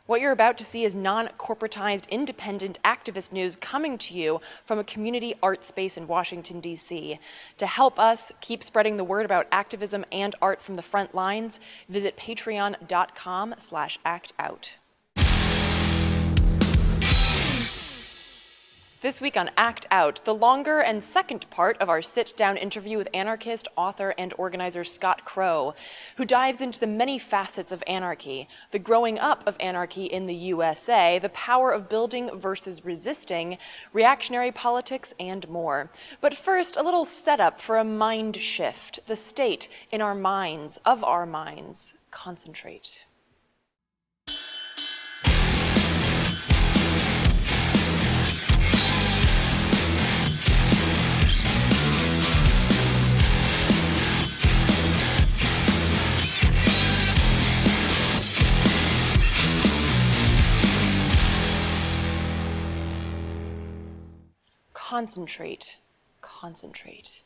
What you're about to see is non-corporatized, independent activist news coming to you from a community art space in Washington, D.C. To help us keep spreading the word about activism and art from the front lines, visit patreon.com/actout. This week on Act Out, the longer and second part of our sit-down interview with anarchist, author, and organizer Scott Crow, who dives into the many facets of anarchy, the growing up of anarchy in the USA, the power of building versus resisting, reactionary politics, and more. But first, a little setup for a mind shift, the state in our minds, of our minds. Concentrate. Concentrate, concentrate.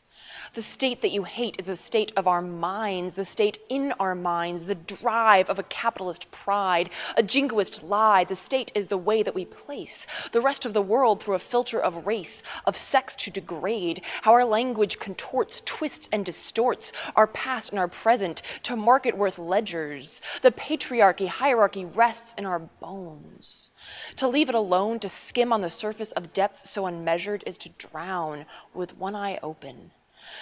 The state that you hate is the state of our minds, the state in our minds, the drive of a capitalist pride, a jingoist lie. The state is the way that we place the rest of the world through a filter of race, of sex to degrade, how our language contorts, twists, and distorts our past and our present to market-worth ledgers. The patriarchy hierarchy rests in our bones. To leave it alone, to skim on the surface of depths so unmeasured, is to drown with one eye open.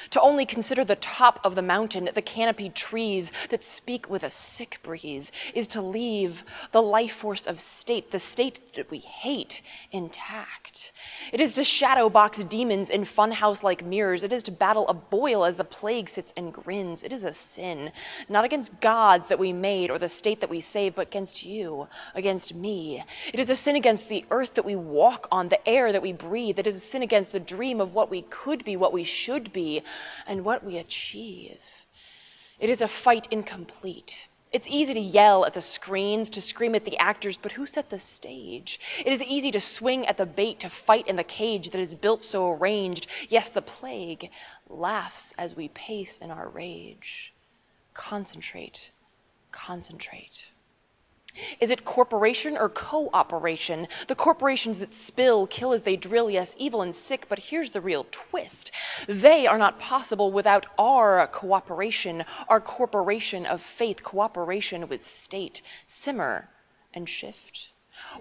To only consider the top of the mountain, the canopied trees that speak with a sick breeze, is to leave the life force of state, the state that we hate, intact. It is to shadow box demons in funhouse-like mirrors. It is to battle a boil as the plague sits and grins. It is a sin, not against gods that we made or the state that we saved, but against you, against me. It is a sin against the earth that we walk on, the air that we breathe. It is a sin against the dream of what we could be, what we should be, and what we achieve. It is a fight incomplete. It's easy to yell at the screens, to scream at the actors, but who set the stage? It is easy to swing at the bait, to fight in the cage that is built so arranged. Yes, the plague laughs as we pace in our rage. Concentrate, concentrate. Is it corporation or cooperation? The corporations that spill, kill as they drill, yes, evil and sick, but here's the real twist. They are not possible without our cooperation, our corporation of faith, cooperation with state. Simmer and shift.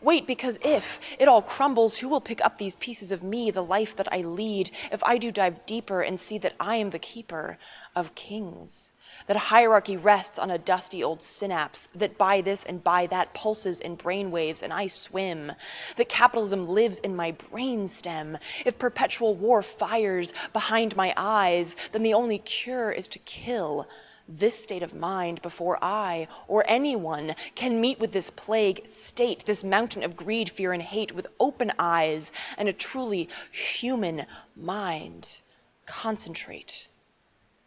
Wait, because if it all crumbles, who will pick up these pieces of me, the life that I lead, if I do dive deeper and see that I am the keeper of kings? That hierarchy rests on a dusty old synapse, that by this and by that pulses in brainwaves and I swim, that capitalism lives in my brainstem. If perpetual war fires behind my eyes, then the only cure is to kill this state of mind before I or anyone can meet with this plague state, this mountain of greed, fear, and hate with open eyes and a truly human mind. Concentrate,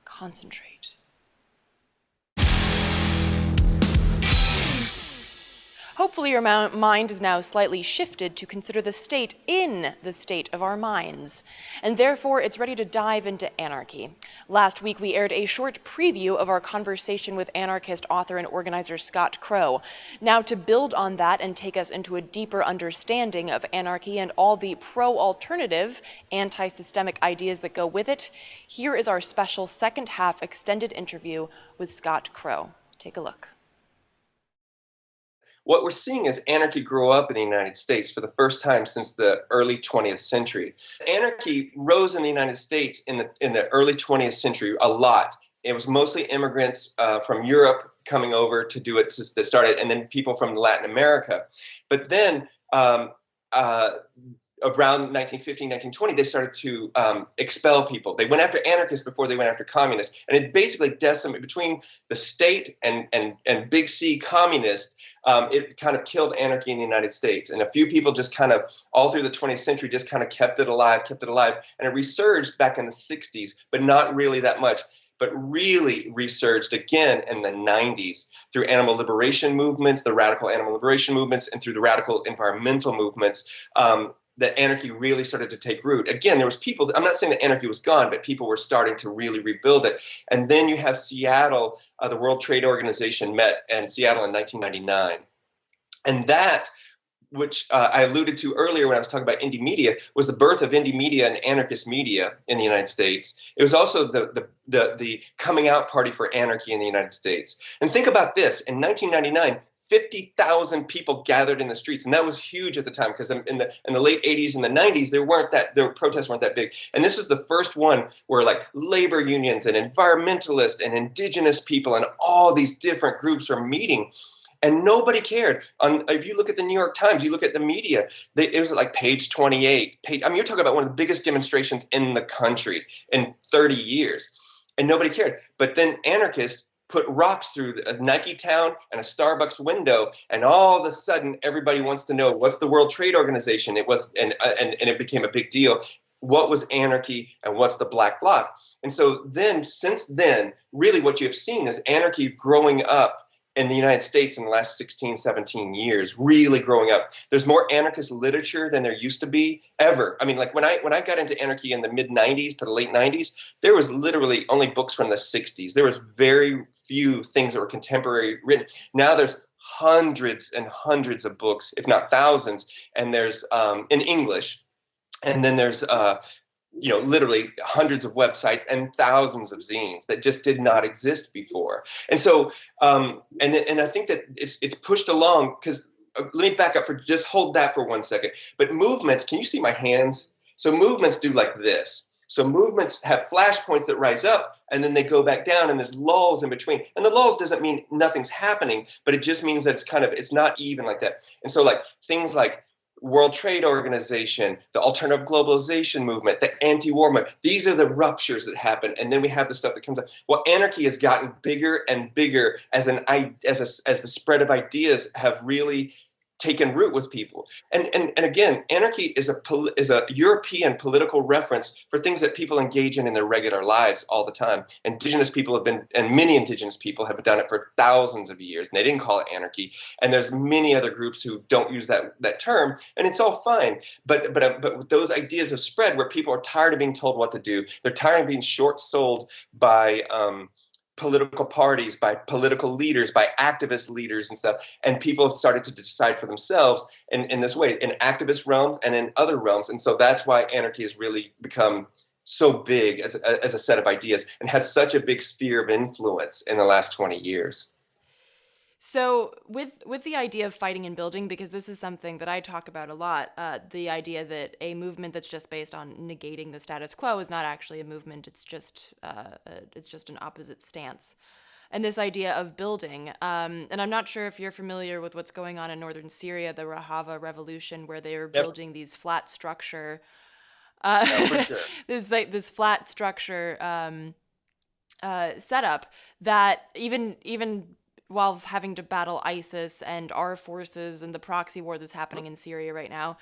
concentrate. Hopefully your mind is now slightly shifted to consider the state in the state of our minds, and therefore it's ready to dive into anarchy. Last week we aired a short preview of our conversation with anarchist, author, and organizer Scott Crow. Now to build on that and take us into a deeper understanding of anarchy and all the pro-alternative, anti-systemic ideas that go with it, here is our special second half extended interview with Scott Crow. Take a look. What we're seeing is anarchy grow up in the United States for the first time since the early 20th century. Anarchy rose in the United States in the early 20th century a lot. It was mostly immigrants from Europe coming over to do it, to start it, and then people from Latin America. But then around 1915, 1920, they started to expel people. They went after anarchists before they went after communists. And it basically decimated between the state and big C communists. It kind of killed anarchy in the United States. And a few people just kind of, all through the 20th century, just kind of kept it alive. And it resurged back in the 60s, but not really that much. But really resurged again in the 90s through animal liberation movements, the radical animal liberation movements, and through the radical environmental movements. That anarchy really started to take root. Again, there was people, I'm not saying that anarchy was gone, but people were starting to really rebuild it. And then you have Seattle, the World Trade Organization met in Seattle in 1999. And that, which I alluded to earlier when I was talking about indie media, was the birth of indie media and anarchist media in the United States. It was also the coming out party for anarchy in the United States. And think about this: in 1999, 50,000 people gathered in the streets, and that was huge at the time because in the late 80s and the 90s their protests weren't that big. And this is the first one where like labor unions and environmentalists and indigenous people and all these different groups are meeting, and nobody cared. If you look at the New York Times, you look at the media, it was like page 28. I mean, you're talking about one of the biggest demonstrations in the country in 30 years, and nobody cared. But then anarchists put rocks through a Nike Town and a Starbucks window, and all of a sudden, everybody wants to know what's the World Trade Organization. It was, and it became a big deal. What was anarchy and what's the Black Bloc? And so then, since then, really what you have seen is anarchy growing up in the United States in the last 16, 17 years, really growing up. There's more anarchist literature than there used to be ever. I mean, like when I got into anarchy in the mid 90s to the late 90s, there was literally only books from the 60s. There was very few things that were contemporary written. Now there's hundreds and hundreds of books, if not thousands, and there's in English, and then there's literally hundreds of websites and thousands of zines that just did not exist before. And so, and I think that it's pushed along because let me back up for just hold that for 1 second. But movements, can you see my hands? So movements do like this. So movements have flashpoints that rise up and then they go back down, and there's lulls in between. And the lulls doesn't mean nothing's happening, but it just means that it's not even like that. And so like things like World Trade Organization, the alternative globalization movement, the anti-war movement. These are the ruptures that happen, and then we have the stuff that comes up. Well, anarchy has gotten bigger and bigger as the spread of ideas have really taken root with people. And again, anarchy is a European political reference for things that people engage in their regular lives all the time. Indigenous people have been, and many indigenous people have done it for thousands of years, and they didn't call it anarchy. And there's many other groups who don't use that term, and it's all fine. But those ideas have spread where people are tired of being told what to do. They're tired of being short-sold by political parties, by political leaders, by activist leaders and stuff. And people have started to decide for themselves in this way, in activist realms and in other realms. And so that's why anarchy has really become so big as a set of ideas and has such a big sphere of influence in the last 20 years. So with the idea of fighting and building, because this is something that I talk about a lot, the idea that a movement that's just based on negating the status quo is not actually a movement. It's just an opposite stance. And this idea of building, and I'm not sure if you're familiar with what's going on in northern Syria, the Rojava revolution, where they were Yep. building these flat structure, No, for sure. this flat structure setup that even while having to battle ISIS and our forces and the proxy war that's happening in Syria right now.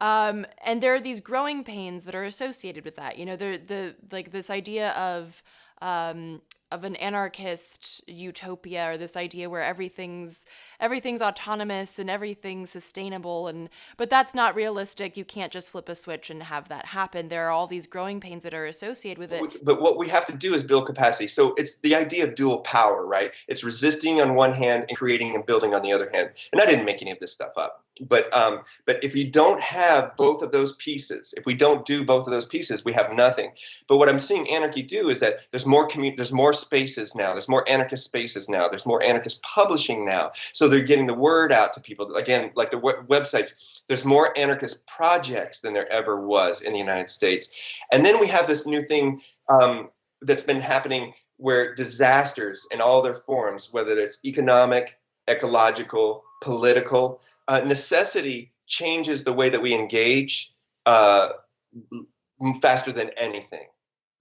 And there are these growing pains that are associated with that. You know, this idea of an anarchist utopia, or this idea where everything's autonomous and everything's sustainable, but that's not realistic. You can't just flip a switch and have that happen. There are all these growing pains that are associated with it. But what we have to do is build capacity. So it's the idea of dual power, right? It's resisting on one hand and creating and building on the other hand. And I didn't make any of this stuff up. But if you don't have both of those pieces, if we don't do both of those pieces, we have nothing. But what I'm seeing anarchy do is that there's more spaces now. There's more anarchist spaces now. There's more anarchist publishing now. So they're getting the word out to people. Again, like the website, there's more anarchist projects than there ever was in the United States. And then we have this new thing that's been happening where disasters in all their forms, whether it's economic, ecological, political, necessity changes the way that we engage faster than anything,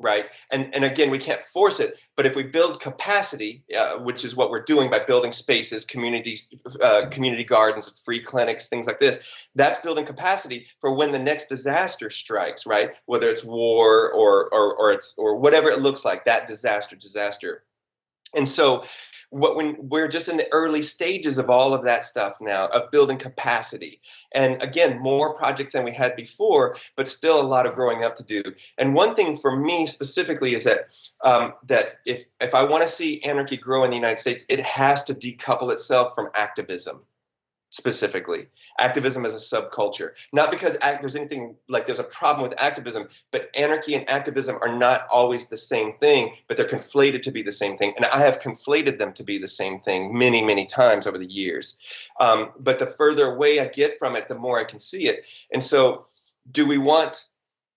right? And again, we can't force it, but if we build capacity, which is what we're doing by building spaces, communities, community gardens, free clinics, things like this, that's building capacity for when the next disaster strikes, right? Whether it's war or whatever it looks like, that disaster. And so when we're just in the early stages of all of that stuff now, of building capacity. And again, more projects than we had before, but still a lot of growing up to do. And one thing for me specifically is that if I want to see anarchy grow in the United States, it has to decouple itself from activism. specifically. Activism as a subculture. Not because there's anything like there's a problem with activism, but anarchy and activism are not always the same thing, but they're conflated to be the same thing. And I have conflated them to be the same thing many, many times over the years. But the further away I get from it, the more I can see it. And so, do we want,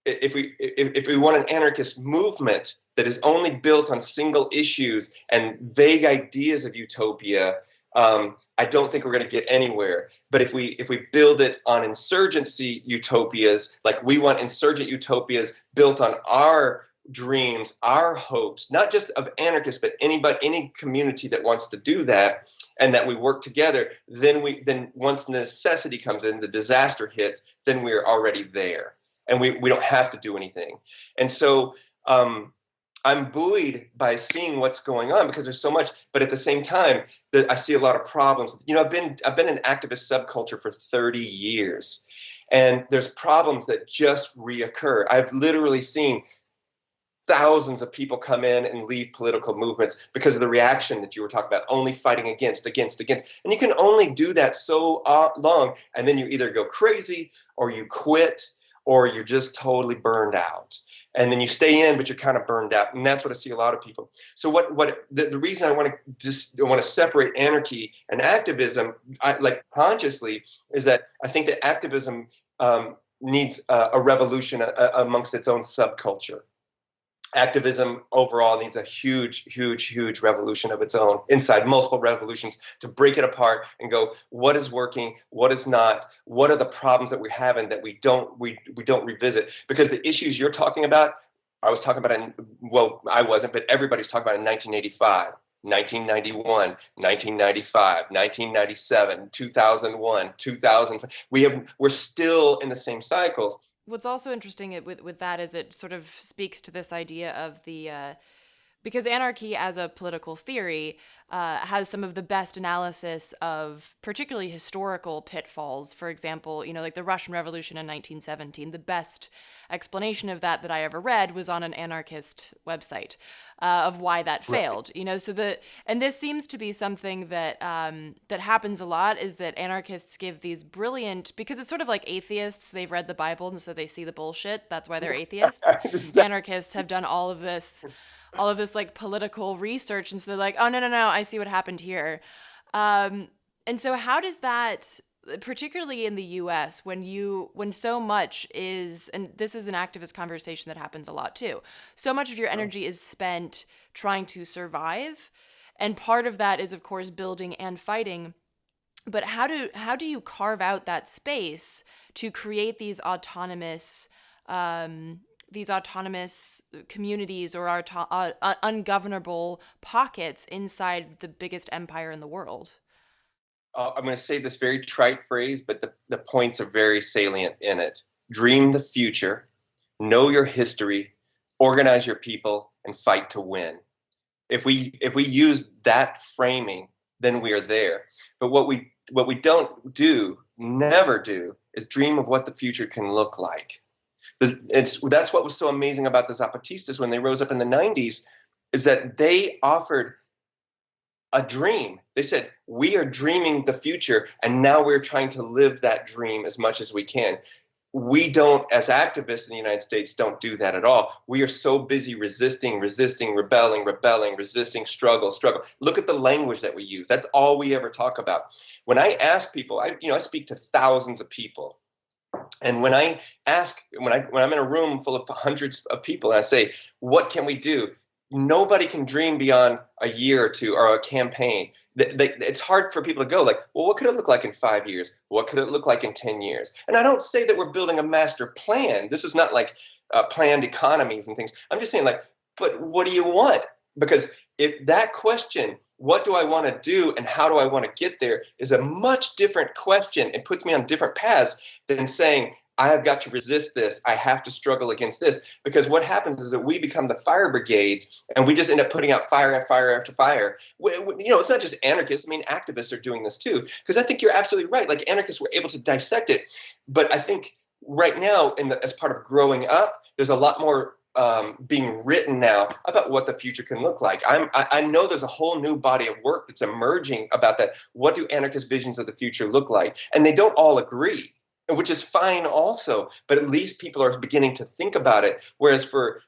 if we want an anarchist movement that is only built on single issues and vague ideas of utopia, I don't think we're going to get anywhere. But if we build it on insurgency utopias, like we want insurgent utopias built on our dreams, our hopes, not just of anarchists, but any community that wants to do that, and that we work together, then once necessity comes in, the disaster hits, then we're already there, and we don't have to do anything. And so I'm buoyed by seeing what's going on because there's so much, but at the same time, I see a lot of problems. You know, I've been in activist subculture for 30 years, and there's problems that just reoccur. I've literally seen thousands of people come in and leave political movements because of the reaction that you were talking about, only fighting against. And you can only do that so long, and then you either go crazy or you quit or you're just totally burned out. And then you stay in, but you're kind of burned out. And that's what I see a lot of people. So the reason I want to separate anarchy and activism, like consciously, is that I think that activism needs a revolution amongst its own subculture. Activism overall needs a huge, huge, huge revolution of its own inside multiple revolutions to break it apart and go, what is working, what is not, what are the problems that we're having that we don't revisit? Because the issues you're talking about, I was talking about I wasn't, but everybody's talking about in 1985. 1991, 1995, 1997, 2001, 2000. We're still in the same cycles. What's also interesting with that is it sort of speaks to this idea of the because anarchy as a political theory has some of the best analysis of particularly historical pitfalls. For example, like the Russian Revolution in 1917. The best explanation of that I ever read was on an anarchist website of why that failed. Right. And this seems to be something that that happens a lot, is that anarchists give these brilliant, because it's sort of like atheists. They've read the Bible and so they see the bullshit. That's why they're atheists. Exactly. Anarchists have done all of this like political research, and so they're like, oh no, I see what happened here. And so how does that, particularly in the US, when so much is, and this is an activist conversation that happens a lot too, so much of your energy is spent trying to survive, and part of that is of course building and fighting, but how do you carve out that space to create these autonomous communities or ungovernable pockets inside the biggest empire in the world? I'm going to say this very trite phrase, but the points are very salient in it. Dream the future, know your history, organize your people, and fight to win. If we use that framing, then we are there. But what we never do, is dream of what the future can look like. That's what was so amazing about the Zapatistas when they rose up in the 90s, is that they offered a dream. They said, we are dreaming the future, and now we're trying to live that dream as much as we can. We don't, as activists in the United States, don't do that at all. We are so busy resisting, rebelling, resisting, struggle. Look at the language that we use. That's all we ever talk about. When I ask people, I speak to thousands of people. And when I'm in a room full of hundreds of people and I say, what can we do? Nobody can dream beyond a year or two or a campaign. It's hard for people to go like, well, what could it look like in 5 years? What could it look like in 10 years? And I don't say that we're building a master plan. This is not like planned economies and things. I'm just saying, like, but what do you want? Because if that question, what do I want to do and how do I want to get there, is a much different question and puts me on different paths than saying, I have got to resist this. I have to struggle against this. Because what happens is that we become the fire brigades and we just end up putting out fire after fire after fire. It's not just anarchists. I mean, activists are doing this too. Because I think you're absolutely right. Like, anarchists were able to dissect it. But I think right now, as part of growing up, there's a lot more being written now about what the future can look like. I know there's a whole new body of work that's emerging about that. What do anarchist visions of the future look like? And they don't all agree, which is fine also, but at least people are beginning to think about it. Whereas for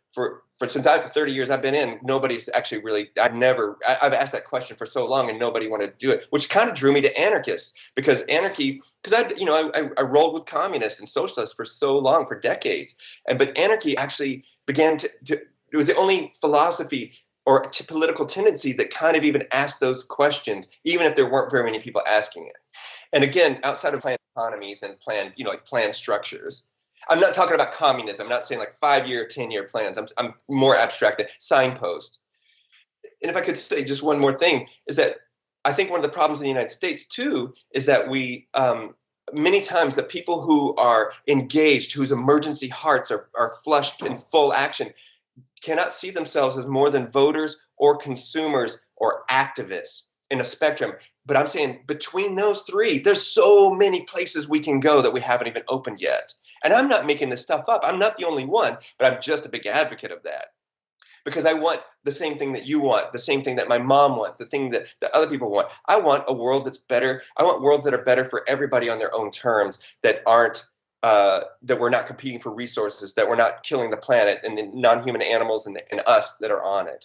since I've 30 years I've been in, nobody's actually really, I've asked that question for so long and nobody wanted to do it, which kind of drew me to anarchists, because anarchy, because I rolled with communists and socialists for so long, for decades. But anarchy actually began it was the only philosophy or political tendency that kind of even asked those questions, even if there weren't very many people asking it. And again, outside of planned economies and planned, like planned structures, I'm not talking about communism. I'm not saying like 5-year, 10-year plans. I'm more abstract than signposts. And if I could say just one more thing, is that I think one of the problems in the United States too is that we many times the people who are engaged, whose emergency hearts are flushed in full action, cannot see themselves as more than voters or consumers or activists in a spectrum. But I'm saying between those three, there's so many places we can go that we haven't even opened yet. And I'm not making this stuff up. I'm not the only one, but I'm just a big advocate of that. Because I want the same thing that you want, the same thing that my mom wants, the thing that other people want. I want a world that's better. I want worlds that are better for everybody on their own terms, that aren't that we're not competing for resources, that we're not killing the planet and the non-human animals and us that are on it.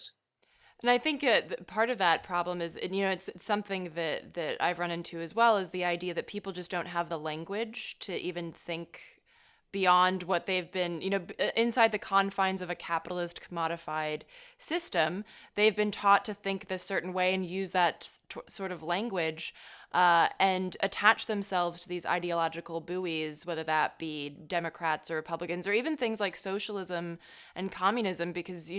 And I think part of that problem is, and, it's something that I've run into as well, is the idea that people just don't have the language to even think beyond what they've been, inside the confines of a capitalist commodified system. They've been taught to think this certain way and use that sort of language and attach themselves to these ideological buoys, whether that be Democrats or Republicans, or even things like socialism and communism, because,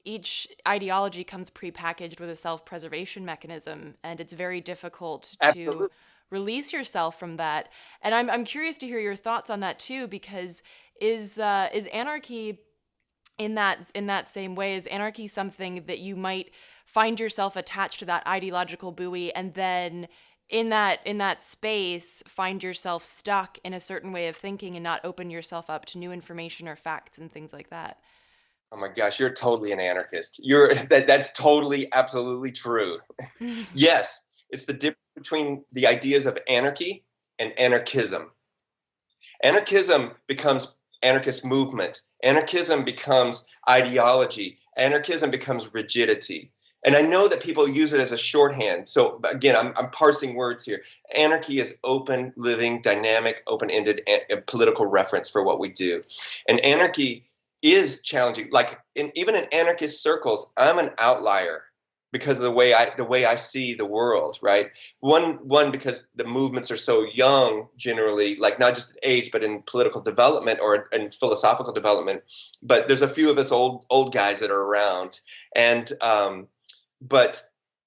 each ideology comes prepackaged with a self-preservation mechanism, and it's very difficult to Absolutely. release yourself from that. And I'm curious to hear your thoughts on that too, because is anarchy in that same way? Is anarchy something that you might find yourself attached to that ideological buoy, and then in that space find yourself stuck in a certain way of thinking and not open yourself up to new information or facts and things like that? Oh my gosh, you're totally an anarchist. That's totally, absolutely true. Yes, it's the difference between the ideas of anarchy and anarchism. Anarchism becomes anarchist movement. Anarchism becomes ideology. Anarchism becomes rigidity. And I know that people use it as a shorthand. So again, I'm parsing words here. Anarchy is open, living, dynamic, open-ended political reference for what we do. And anarchy is challenging. Like even in anarchist circles, I'm an outlier because of the way I see the world, right? One because the movements are so young generally, like not just in age, but in political development or in philosophical development. But there's a few of us old guys that are around, and but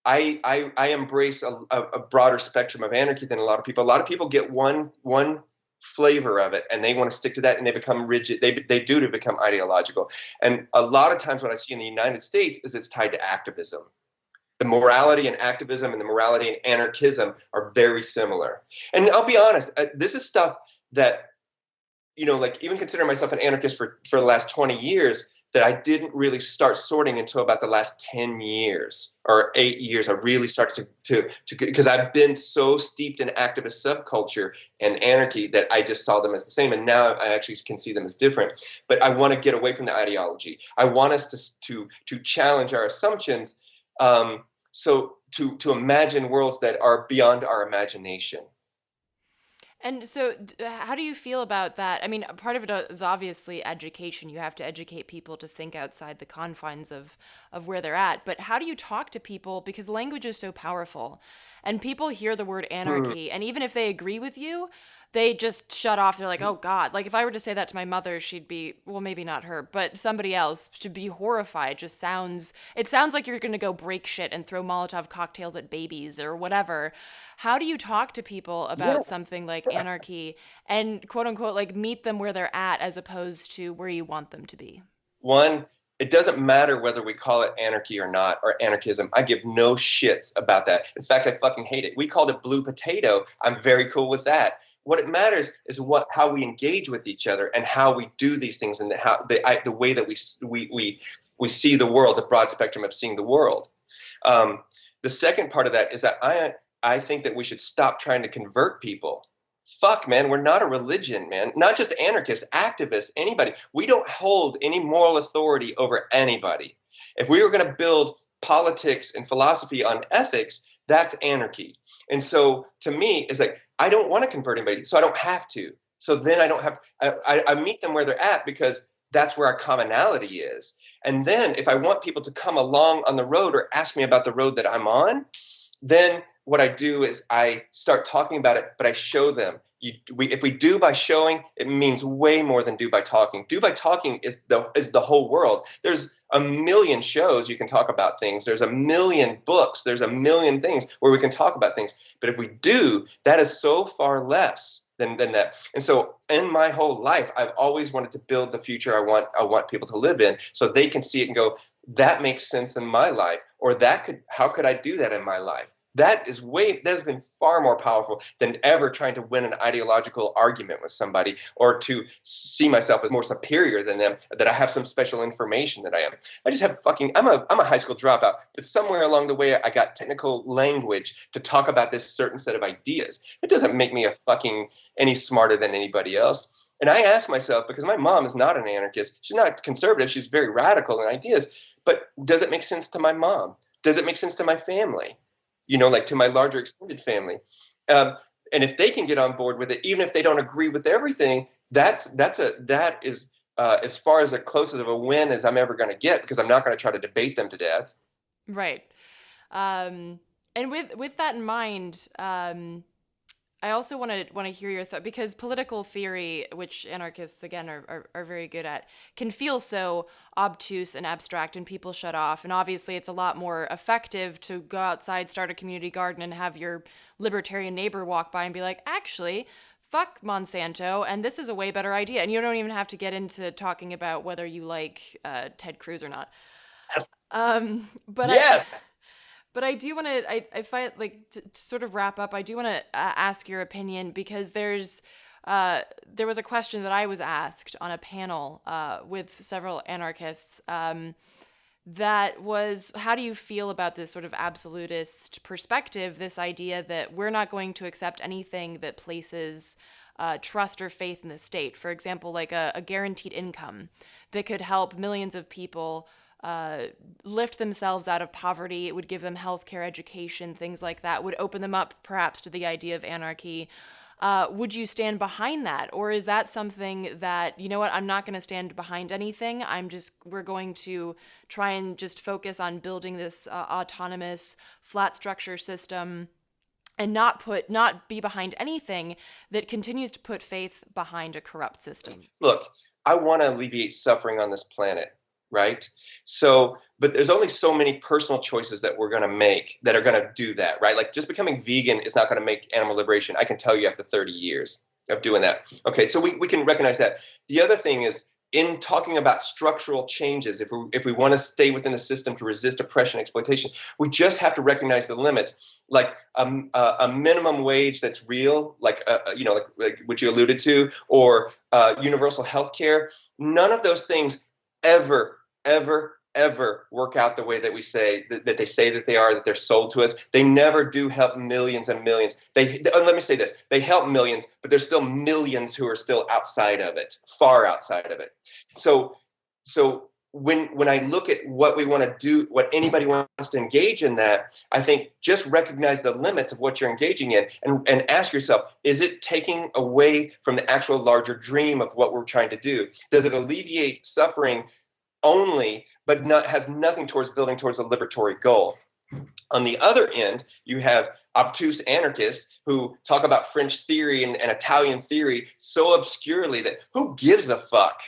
I embrace a broader spectrum of anarchy than a lot of people. A lot of people get one flavor of it and they want to stick to that, and they become rigid. They do to become ideological. And a lot of times what I see in the United States is it's tied to activism. The morality and activism and the morality and anarchism are very similar. And I'll be honest, this is stuff that, like even considering myself an anarchist for the last 20 years, that I didn't really start sorting until about the last 10 years or 8 years. I really started to because I've been so steeped in activist subculture and anarchy that I just saw them as the same. And now I actually can see them as different. But I want to get away from the ideology. I want us to challenge our assumptions. So to imagine worlds that are beyond our imagination. And so, how do you feel about that? I mean, part of it is obviously education. You have to educate people to think outside the confines of where they're at. But how do you talk to people? Because language is so powerful. And people hear the word Hmm. anarchy, and even if they agree with you, they just shut off. They're like, oh God. Like, if I were to say that to my mother, she'd be, well, maybe not her, but somebody else, to be horrified. It sounds like you're going to go break shit and throw Molotov cocktails at babies or whatever. How do you talk to people Yeah. about something like anarchy and quote unquote, like meet them where they're at as opposed to where you want them to be? One, it doesn't matter whether we call it anarchy or not, or anarchism. I give no shits about that. In fact, I fucking hate it. We called it blue potato. I'm very cool with that. what it matters is how we engage with each other and how we do these things, and the way that we see the world, the broad spectrum of seeing the world. The second part of that is that I think that we should stop trying to convert people. Fuck, man, we're not a religion, man. Not just anarchists, activists, anybody. We don't hold any moral authority over anybody. If we were going to build politics and philosophy on ethics, that's anarchy. And so to me, it's like, I don't want to convert anybody, so I don't have to. So then I don't have, I meet them where they're at because that's where our commonality is. And then if I want people to come along on the road or ask me about the road that I'm on, then what I do is I start talking about it, but I show them. If we do by showing, it means way more than do by talking. Do by talking is the whole world. There's a million shows you can talk about things. There's a million books. There's a million things where we can talk about things. But if we do, that is so far less than that. And so in my whole life, I've always wanted to build the future I want people to live in, so they can see it and go, that makes sense in my life, or how could I do that in my life? That has been far more powerful than ever trying to win an ideological argument with somebody, or to see myself as more superior than them, that I have some special information that I am. I just have I'm a high school dropout, but somewhere along the way I got technical language to talk about this certain set of ideas. It doesn't make me any smarter than anybody else. And I ask myself, because my mom is not an anarchist, she's not conservative, she's very radical in ideas, but does it make sense to my mom? Does it make sense to my family? Like to my larger extended family. And if they can get on board with it, even if they don't agree with everything, that is as far as closest of a win as I'm ever going to get, because I'm not going to try to debate them to death. Right. And with that in mind, I also want to hear your thought, because political theory, which anarchists again are very good at, can feel so obtuse and abstract, and people shut off. And obviously, it's a lot more effective to go outside, start a community garden, and have your libertarian neighbor walk by and be like, actually, fuck Monsanto, and this is a way better idea. And you don't even have to get into talking about whether you like Ted Cruz or not. But yes. But I do want to, I find, like, to sort of wrap up, I do want to ask your opinion, because there was a question that I was asked on a panel with several anarchists that was, how do you feel about this sort of absolutist perspective, this idea that we're not going to accept anything that places trust or faith in the state? For example, like a guaranteed income that could help millions of people lift themselves out of poverty. It would give them healthcare, education, things like that, would open them up perhaps to the idea of anarchy. Would you stand behind that? Or is that something that, you know what, I'm not going to stand behind anything. We're going to try and just focus on building this autonomous flat structure system, and not be behind anything that continues to put faith behind a corrupt system. Look, I want to alleviate suffering on this planet. Right? So, but there's only so many personal choices that we're going to make that are going to do that, right? Like, just becoming vegan is not going to make animal liberation. I can tell you after 30 years of doing that. Okay, so we can recognize that. The other thing is, in talking about structural changes, if we want to stay within the system to resist oppression, exploitation, we just have to recognize the limits. Like a minimum wage that's real, like like what you alluded to, or universal health care. None of those things ever work out the way that we say that they say that they are, that they're sold to us. They never do help millions and millions. Let me say this: they help millions, but there's still millions who are still outside of it, far outside of it. So when I look at what we want to do, what anybody wants to engage in, that I think just recognize the limits of what you're engaging in, and ask yourself, is it taking away from the actual larger dream of what we're trying to do? Does it alleviate suffering only, but has nothing towards building towards a liberatory goal? On the other end, you have obtuse anarchists who talk about French theory and Italian theory so obscurely that who gives a fuck?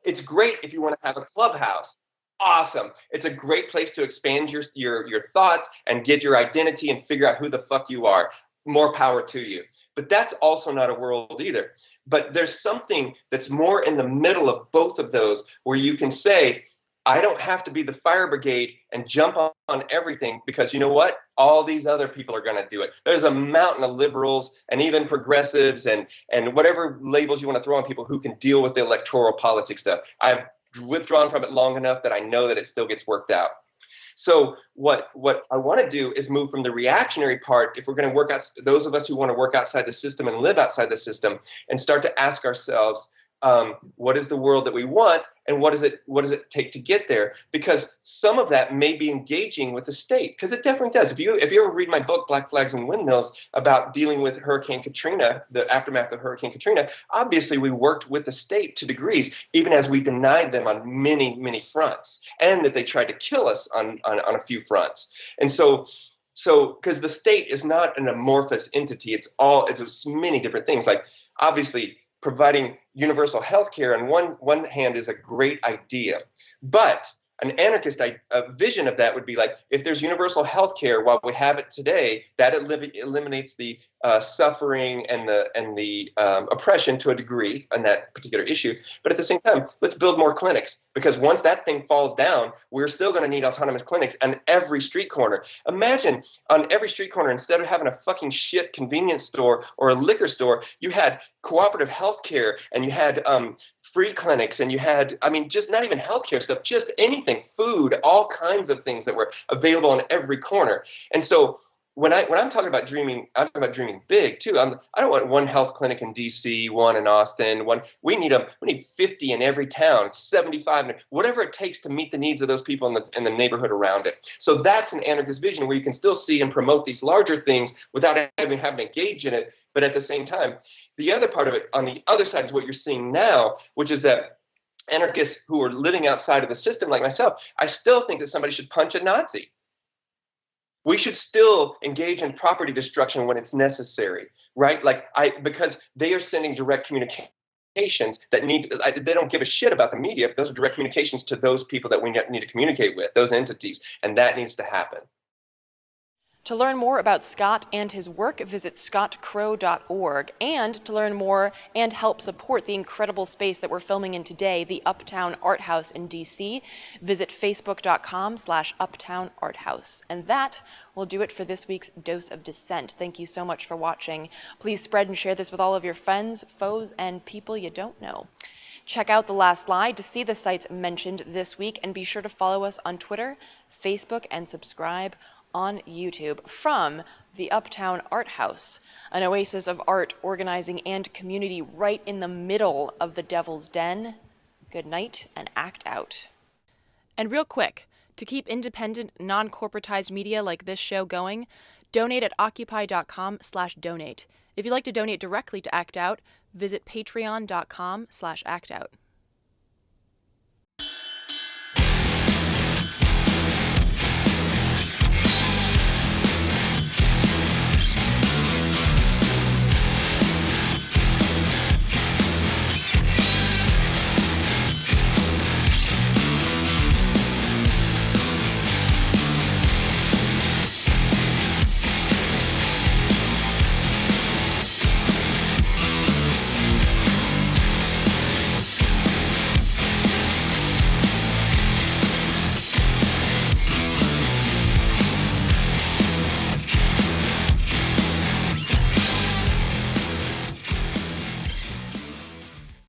It's great if you want to have a clubhouse. Awesome. It's a great place to expand your thoughts and get your identity and figure out who the fuck you are. More power to you. But that's also not a world either. But there's something that's more in the middle of both of those, where you can say, I don't have to be the fire brigade and jump on everything because you know what? All these other people are going to do it. There's a mountain of liberals and even progressives and whatever labels you want to throw on people who can deal with the electoral politics stuff. I've withdrawn from it long enough that I know that it still gets worked out. So what I want to do is move from the reactionary part, if we're going to work out, those of us who want to work outside the system and live outside the system, and start to ask ourselves, what is the world that we want, and what does it take to get there? Because some of that may be engaging with the state, because it definitely does. If you ever read my book Black Flags and Windmills about dealing with Hurricane Katrina, the aftermath of Hurricane Katrina, obviously we worked with the state to degrees, even as we denied them on many fronts, and that they tried to kill us on a few fronts. And so because the state is not an amorphous entity, it's many different things. Like obviously providing universal health care on one hand is a great idea, but an anarchist vision of that would be like, if there's universal health care while we have it today, that eliminates the suffering and the oppression to a degree on that particular issue. But at the same time, let's build more clinics, because once that thing falls down, we're still going to need autonomous clinics on every street corner. Imagine on every street corner, instead of having a fucking shit convenience store or a liquor store, you had cooperative health care, and you had free clinics, and you had, I mean, just not even healthcare stuff, just anything, food, all kinds of things that were available on every corner. And so when I'm talking about dreaming, I'm talking about dreaming big too. I don't want one health clinic in DC, one in Austin, one. We need 50 in every town, 75, whatever it takes to meet the needs of those people in the neighborhood around it. So that's an anarchist vision where you can still see and promote these larger things without having to engage in it. But at the same time, the other part of it on the other side is what you're seeing now, which is that anarchists who are living outside of the system, like myself, I still think that somebody should punch a Nazi. We should still engage in property destruction when it's necessary, right? Because they are sending direct communications that they don't give a shit about the media. Those are direct communications to those people that we need to communicate with, those entities, and that needs to happen. To learn more about Scott and his work, visit scottcrow.org. And to learn more and help support the incredible space that we're filming in today, the Uptown Art House in DC, visit facebook.com/uptownarthouse. And that will do it for this week's Dose of Dissent. Thank you so much for watching. Please spread and share this with all of your friends, foes, and people you don't know. Check out The Last Slide to see the sites mentioned this week, and be sure to follow us on Twitter, Facebook, and subscribe on YouTube from the Uptown Art House, an oasis of art, organizing, and community right in the middle of the Devil's Den. Good night and act out. And real quick, to keep independent, non-corporatized media like this show going, donate at Occupy.com/donate. If you'd like to donate directly to Act Out, visit Patreon.com/actout.